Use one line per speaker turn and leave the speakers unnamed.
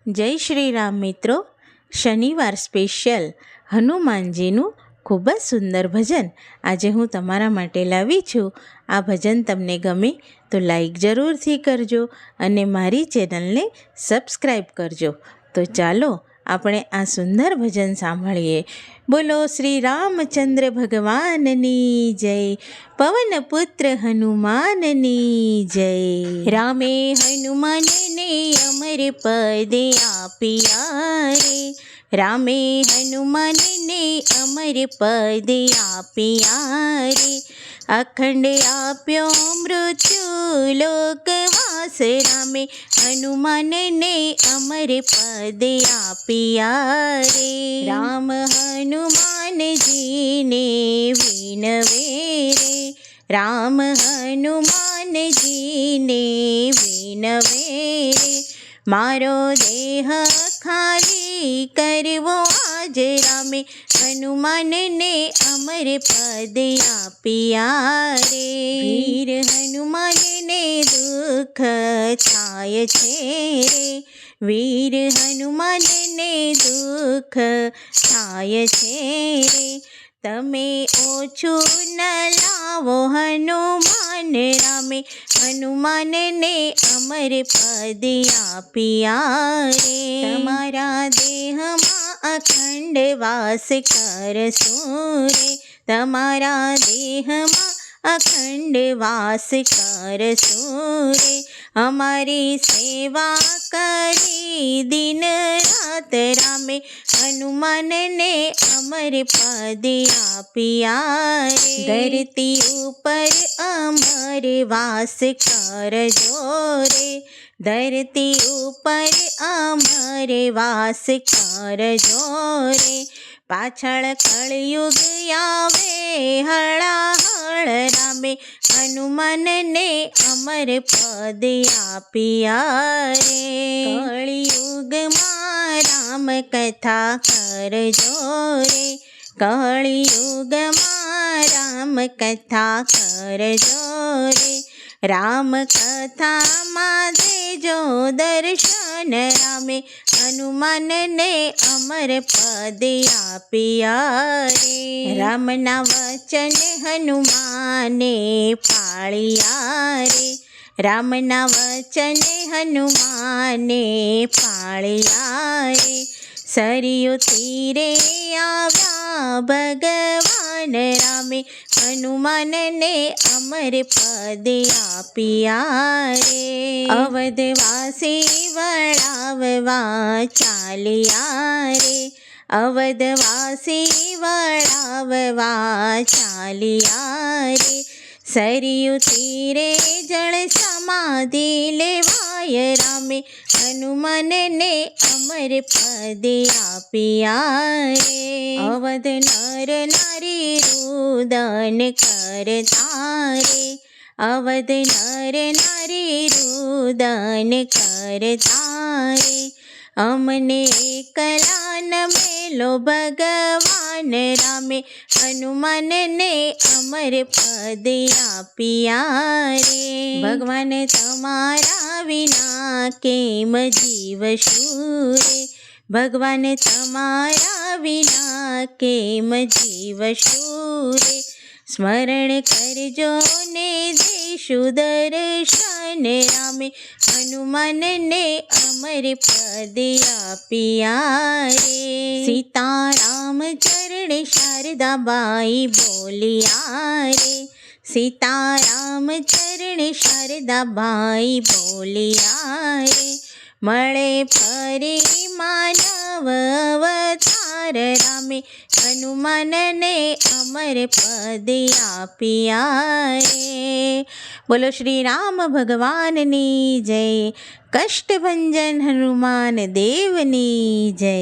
જય શ્રી રામ મિત્રો. શનિવાર સ્પેશિયલ હનુમાનજીનું ખૂબ જ સુંદર ભજન આજે હું તમારા માટે લાવી છું. આ ભજન તમને ગમે તો લાઈક જરૂરથી કરજો અને મારી ચેનલને સબસ્ક્રાઈબ કરજો. તો ચાલો આપણે આ સુંદર ભજન સાંભળીએ. બોલો શ્રી રામચંદ્ર ભગવાનની જય, પવન પુત્ર હનુમાનની જય. રામે હનુમાનને અમર પદ આપ્યા રે, રામે હનુમાનને અમર પદ આપ્યા રે. અખંડ આપ્યો મૃત્યુ લોકવાસ, રામે હનુમાનને અમર પદ આપ્યા રે. રામ હનુમાનજીને વિનવે રે, રામ હનુમાનજીને વિનવે રે. મારો દેહ ખાલી કરવો આજ, રામે હનુમાનને અમર પદ આપ્યા રે. વીર હનુમાનને દુઃખ થાય છે રે, વીર હનુમાનને દુઃખ થાય છે રે. તમે ઓછું ન લાવો હનુમાન, રામે હનુમાનને અમર પદ આપ્યા રે. તમારા દેહમાં અખંડ વાસ કરશું રે, તમારા દેહમાં અખંડ વાસ કરશું રે. અમારી સેવા કરી દિન રાત, રામે હનુમાનને અમર પદ આપ્યા રે. ધરતી ઉપર અમર વાસ કરજો રે, ધરતી ઉપર અમર વાસ કરજો રે. પાછળ કળયુગ આવે હળાહળ, રામે હનુમાનને અમર પદ આપ્યા રે. કળિયુગમાં રામ કથા કરજો રે, કળિયુગમાં રામ કથા કરજો રે. રામ કથામાં દેજો દર્શન, રામે હનુમાનને અમર પદ આપ્યા રે. રામના વચન હનુમાને પાળ્યા રે, રામના વચન હનુમાને પાળ્યા રે. સરયુ તીરે આવ્યા ભગવાન, રામે હનુમાનને અમર પદ આપ્યા રે. અવધવાસી વળાવવા ચાલ્યા રે, અવધવાસી વળાવવા ચાલ્યા રે. સરયુ તીરે જળ સમાધિ લેવાય, રામે હનુમાનને અમર પદ આપ્યા રે. અવધ નર નારી રુદન કરતા રે, અવધ નર નારી રુદન કરતા રે. અમને એકલા ન મેલો ભગવાન, રામે હનુમાનને અમર પદ આપ્યા રે. ભગવાન તમારા વિના કેમ જીવશું રે, ભગવાન તમારા વિના કેમ જીવશું રે. સ્મરણ કરજો ને દેશું દર્શન, રામે હનુમાનને અમર પદ આપ્યા રે. સીતારામ ચરણ શારદાબાઈ બોલ્યા રે, સીતારામ ચરણ શારદાબાઈ બોલ્યા રે. મળે ફરી માનવ અવતાર, રામે હનુમાનને અમર પદ આપ્યા રે. બોલો શ્રી રામ ભગવાનની જય, કષ્ટભંજન હનુમાન દેવની જય.